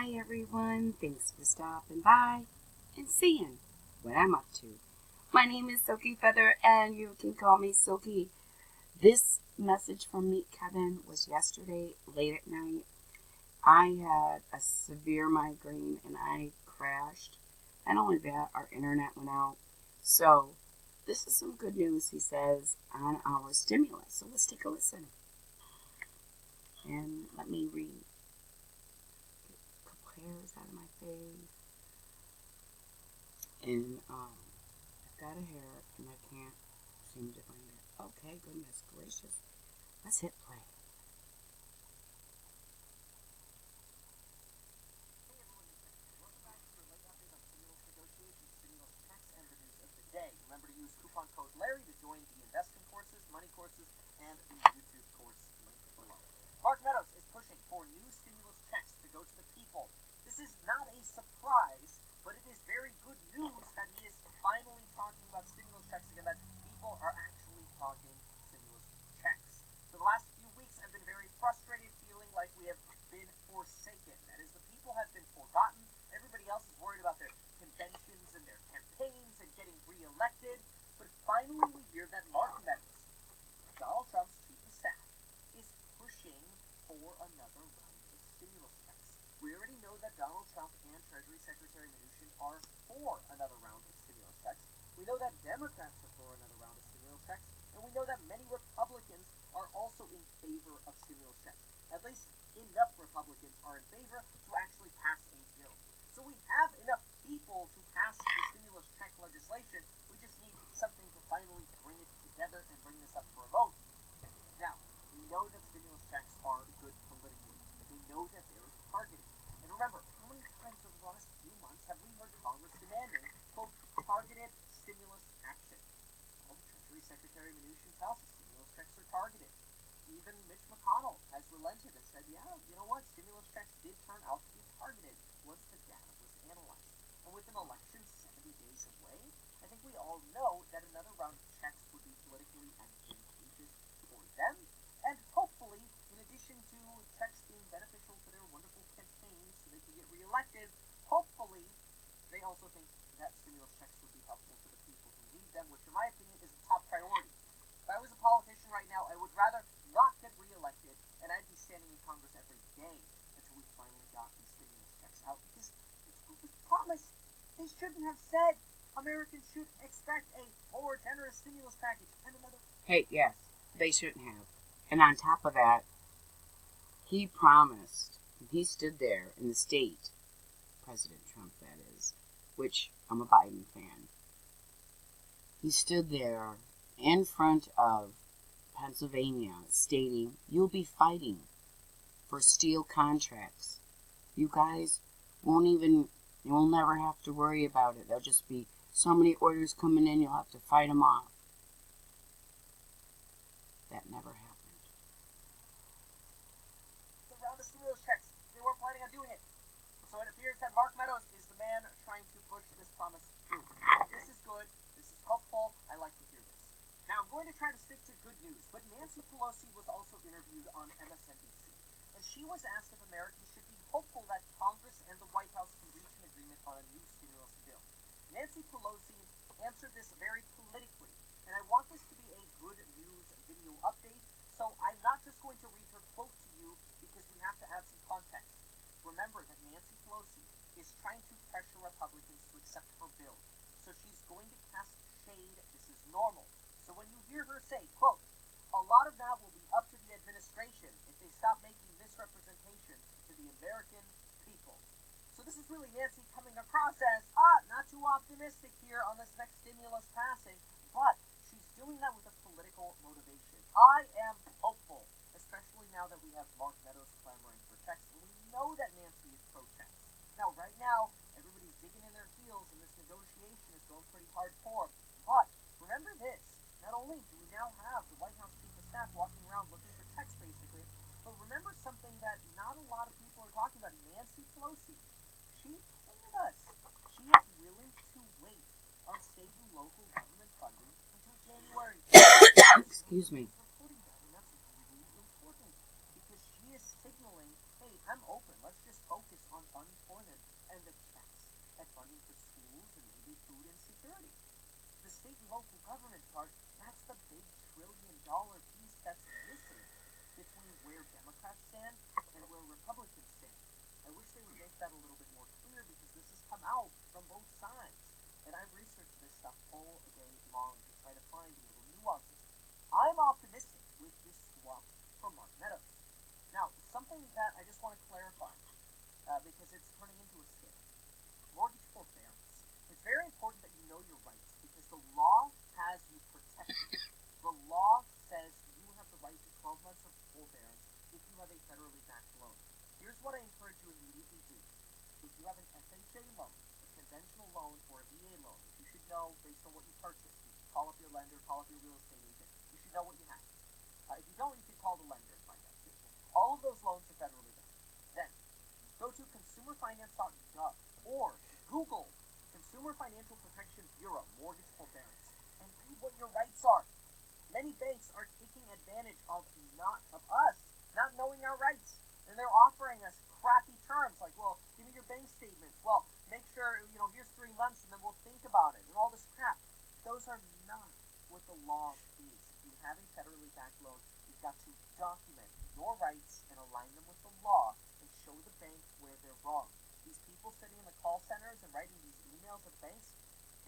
Hi everyone, thanks for stopping by and seeing what I'm up to. My name is Silkyfeather and you can call me Silky. This message from Meet Kevin was yesterday late at night. I had a severe migraine and I crashed. Not only that, our internet went out. So this is some good news, he says, on our stimulus. So let's take a listen. And let me read. Hairs out of my face, and I've got a hair and I can't seem to find it. Okay, goodness gracious, let's hit play. Welcome back to your late update on stimulus negotiations, stimulus checks, and the news of the day. Remember to use coupon code Larry to join the investing courses, money courses, and the YouTube course link below. Mark Meadows is pushing for new stimulus checks to go to the people. This is not a surprise, but it is very good news that he is finally talking about stimulus checks again, that people are actually talking stimulus checks. For the last few weeks, I've been very frustrated, feeling like we have been forsaken. That is, the people have been forgotten. Everybody else is worried about their conventions and their campaigns and getting reelected. But finally, we hear that Mark Meadows, Donald Trump's chief of staff, is pushing for another round of stimulus checks. We already know that Donald Trump and Treasury Secretary Mnuchin are for another round of stimulus checks. We know that Democrats are for another round of stimulus checks. And we know that many Republicans are also in favor of stimulus checks. At least enough Republicans are in favor to actually pass a bill. So we have enough people to pass the stimulus check legislation. We just need something to finally bring it together and bring this up for a vote. Now, we know that stimulus checks are good politically. We know that they're targeted. And remember, how many times over the last few months have we heard Congress demanding, quote, targeted stimulus action? Well, Treasury Secretary Mnuchin tells us stimulus checks are targeted. Even Mitch McConnell has relented and said, yeah, you know what, stimulus checks did turn out to be targeted once the data was analyzed. And with an election 70 days away, I think we all know that another round of checks would be politically advantageous for them. And hopefully, in addition to checks being beneficial to their wonderful campaigns so they can get reelected, hopefully they also think that stimulus checks would be helpful to the people who need them, which in my opinion is a top priority. If I was a politician right now, I would rather not get reelected, and I'd be standing in Congress every day until we finally got these stimulus checks out, because it's what we promised. They shouldn't have said Americans should expect a more generous stimulus package and another. Hey, yes, they shouldn't have. And on top of that, he promised, he stood there in the state, President Trump that is, which I'm a Biden fan. He stood there in front of Pennsylvania stating, you'll be fighting for steel contracts. You guys you'll never have to worry about it. There'll just be so many orders coming in, you'll have to fight them off. That never happened. The round of stimulus checks, they weren't planning on doing it. So it appears that Mark Meadows is the man trying to push this promise through. This is good. This is hopeful. I like to hear this. Now, I'm going to try to stick to good news, but Nancy Pelosi was also interviewed on MSNBC, and she was asked if Americans should be hopeful that Congress and the White House can reach an agreement on a new stimulus bill. Nancy Pelosi answered this very politically, and I want this to be a good news video update, so I'm not just going to read her quote to you because we have to add some context. Remember that Nancy Pelosi is trying to pressure Republicans to accept her bill, so she's going to cast shade. This is normal. So when you hear her say, quote, a lot of that will be up to the administration if they stop making misrepresentation to the American people. So this is really Nancy coming across as, not too optimistic here on this next stimulus passing, but she's doing that with a political motivation. I am hopeful, especially now that we have Mark Meadows clamoring for checks, and we know that Nancy is pro-checks. Now, right now, everybody's digging in their heels, and this negotiation is going pretty hardcore. But remember this, not only do we now have the White House chief of staff walking around looking for checks, basically, but remember something that not a lot of people are talking about. Nancy Pelosi, she told us she is willing to wait on state and local government funding until January. Excuse me. Reporting that, and that's really important because she is signaling, hey, I'm open. Let's just focus on funds funding for schools and maybe food insecurity. The state and local government part, that's the big trillion-dollar piece that's missing between where Democrats stand and where Republicans stand. I wish they would make that a little bit more clear because this has come out from both sides. And I've researched this stuff all day long to try to find the little nuances. I'm optimistic with this swap for Mark Meadows. Now, something that I just want to clarify, because it's turning into a scam. Mortgage forbearance. It's very important that you know your rights because the law has you protected. The law says you have the right to 12 months of forbearance if you have a federally backed loan. Here's what I encourage you immediately do. If you have an FHA loan, a conventional loan, or a VA loan, you should know based on what you purchased. You should call up your lender, call up your real estate agent. You should know what you have. If you don't, you can call the lender and find out too. All of those loans are federally backed. Then, go to consumerfinance.gov or Google Consumer Financial Protection Bureau mortgage forbearance and read what your rights are. Many banks are taking advantage of us not knowing our rights, and they're offering us crappy terms like, well, give me your bank statements. Well, make sure here's 3 months and then we'll think about it and all this crap. Those are not what the law is. If you have a federally backed loan, you've got to document your rights and align them with the law and show the bank where they're wrong. These people sitting in the call centers and writing these emails at banks,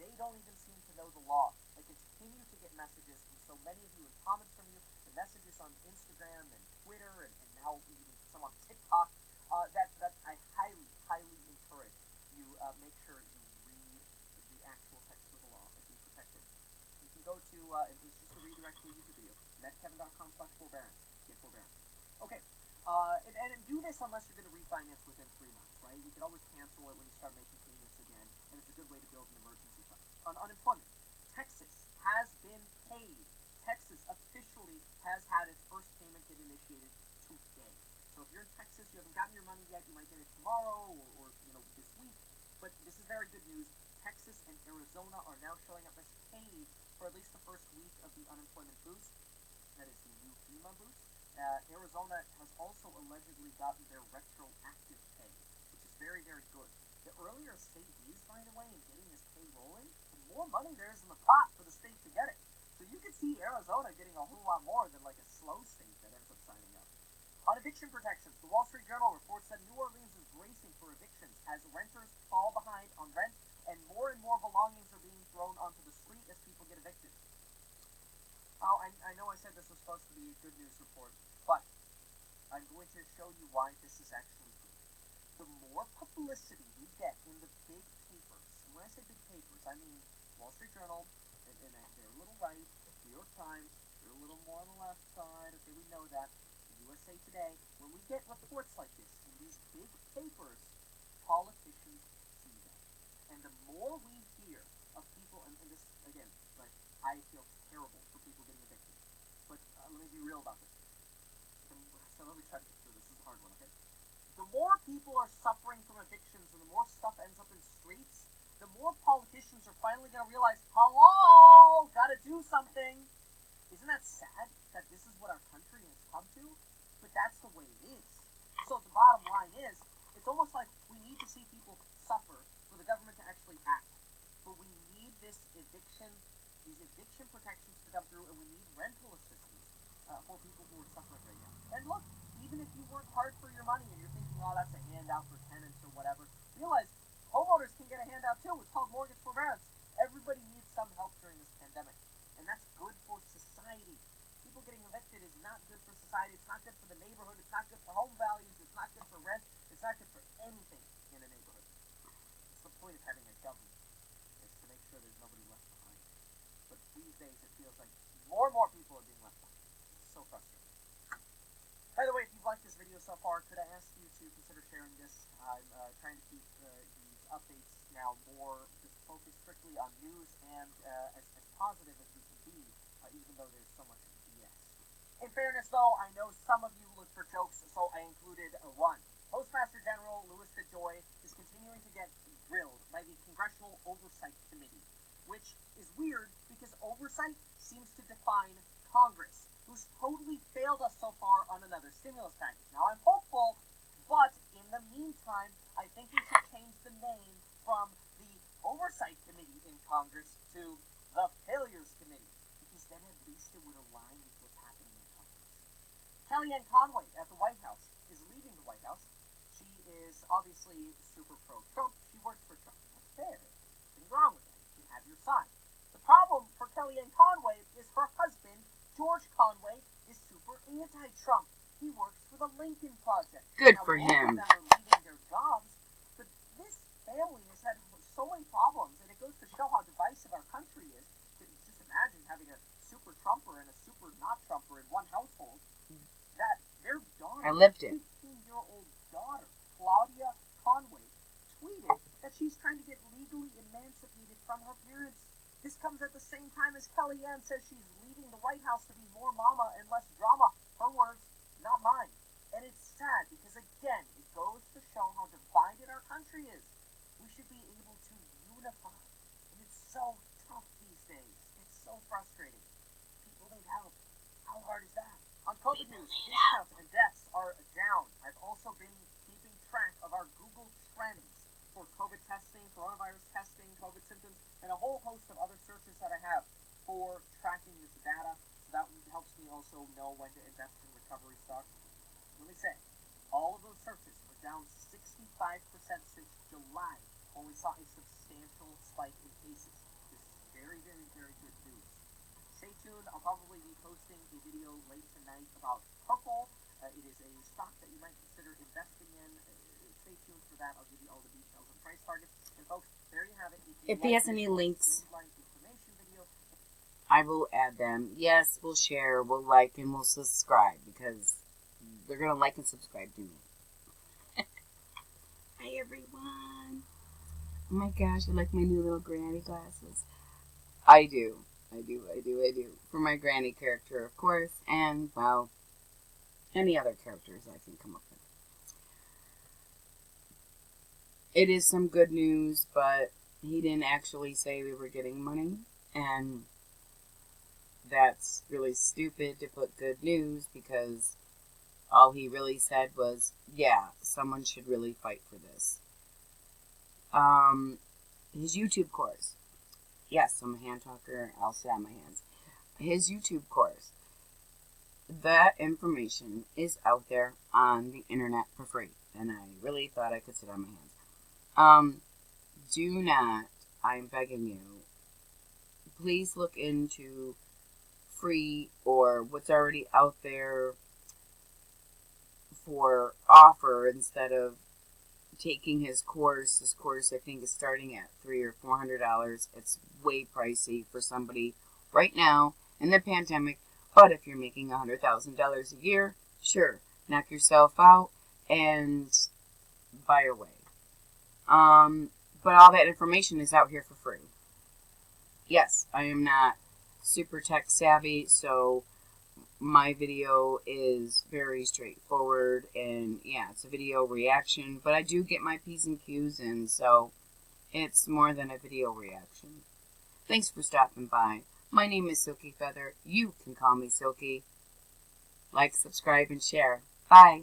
they don't even seem to know the law. I continue to get messages from so many of you and comments from you, and messages on Instagram and Twitter and now even some on TikTok, that I highly, highly encourage you make sure you read the actual text of the law and be protected. You can go to, and it's just a redirect to a YouTube video, metkevin.com/forbearance. Get forbearance. Okay, and do this unless you're going to refinance within 3 months, right? You can always cancel it when you start making payments again, and it's a good way to build an emergency fund. On unemployment, Texas has been paid. Texas officially has had its first payment get initiated today. So if you're in Texas, you haven't gotten your money yet, you might get it tomorrow or this week. But this is very good news. Texas and Arizona are now showing up as paid for at least the first week of the unemployment boost. That is the new FEMA boost. Arizona has also allegedly gotten their retroactive pay, which is very, very good. The earlier a state is, by the way, in getting this pay rolling, the more money there is in the pot for the state to get it. So you could see Arizona getting a whole lot more than like a slow state that ends up signing up. On eviction protections, the Wall Street Journal reports that New Orleans is bracing for evictions as renters fall behind on rent and more belongings are being thrown onto the street as people get evicted. Oh, I know I said this was supposed to be a good news report, but I'm going to show you why this is actually good. The more publicity we get in the big papers, and when I say big papers, I mean Wall Street Journal, and they're a little right, New York Times, they're a little more on the left side, okay, we know that, USA Today, when we get reports like this in these big papers, politicians see them. And the more we hear of people, and this, again, like, I feel terrible for people getting evicted. But let me be real about this. So let me try to get through this. This is a hard one, okay? The more people are suffering from evictions and the more stuff ends up in streets, the more politicians are finally going to realize, hello, gotta do something. Isn't that sad that this is what our country has come to? But that's the way it is. So the bottom line is, it's almost like we need to see people suffer for the government to actually act. But we need these eviction protections to come through, and we need rental assistance for people who are suffering right now. And look, even if you work hard for your money and you're thinking, oh, that's a handout for tenants or whatever, realize homeowners can get a handout too. It's called mortgage forbearance. Everybody needs some help during this pandemic, and that's good for society. People getting evicted is not good for society. It's not good for the neighborhood. It's not good for home values. It's not good for rent. It's not good for anything in a neighborhood. It's the point of having a government, is to make sure there's nobody left behind. But these days it feels like more and more people are being left behind. It's so frustrating. By the way, if you've liked this video so far, could I ask you to consider sharing this? I'm trying to keep these updates now more just focused strictly on news and as positive as we can be, even though there's so much BS. In fairness, though, I know some of you look for jokes, so I included one. Postmaster General Louis DeJoy is continuing to get grilled by the Congressional Oversight Committee, which is weird because oversight seems to define Congress, who's totally failed us so far on another stimulus package. Now, I'm hopeful, but in the meantime, I think we should change the name from the Congress to the Failures Committee, because then at least it would align with what's happening in Congress. Kellyanne Conway at the White House is leaving the White House. She is obviously super pro-Trump. She works for Trump. That's fair. Nothing wrong with that. You can have your side. The problem for Kellyanne Conway is her husband, George Conway, is super anti-Trump. He works for the Lincoln Project. Good now, for both him. of them are leaving their jobs, but this family has had so many problems, and it goes to show how divisive our country is. Just imagine having a super Trumper and a super not Trumper in one household. That their daughter, I lived it. 15-year-old daughter, Claudia Conway, tweeted that she's trying to get legally emancipated from her parents. This comes at the same time as Kellyanne says she's leaving the White House to be more mama and less drama. Her words, not mine. And it's sad because, again, it goes to show how divided our country is. We should be able to unify. And it's so tough these days. It's so frustrating. People need help. How hard is that? On COVID news, discounts and deaths are down. I've also been keeping track of our Google Trends for COVID testing, coronavirus testing, COVID symptoms, and a whole host of other searches that I have for tracking this data. So that helps me also know when to invest in recovery stocks. Let me say, all of those searches were down 65% since July, when we saw a substantial spike in cases. This is very, very, very good news. Stay tuned. I'll probably be posting a video late tonight about Purple. It is a stock that you might consider investing in. Stay tuned for that. I'll give you all the details and price targets. And folks, there you have it. If he has any links, I will add them. Yes, we'll share, we'll like, and we'll subscribe, because they're going to like and subscribe to me. Hi, everyone. Oh my gosh, I like my new little granny glasses. I do. For my granny character, of course, and, well, any other characters I can come up with. It is some good news, but he didn't actually say we were getting money, and that's really stupid to put good news, because all he really said was, yeah, someone should really fight for this. His YouTube course. Yes, I'm a hand talker. I'll sit on my hands. His YouTube course. That information is out there on the internet for free, and I really thought I could sit on my hands. Do not, I'm begging you, please look into free or what's already out there for offer instead of taking his course. His course, I think, is starting at $300 or $400. It's way pricey for somebody right now in the pandemic. But if you're making $100,000 a year, sure, knock yourself out and buy away. But all that information is out here for free. Yes, I am not super tech savvy, so my video is very straightforward, and yeah, it's a video reaction, but I do get my P's and Q's in, so it's more than a video reaction. Thanks for stopping by. My name is Silkyfeather. You can call me Silky. Like, subscribe, and share. Bye.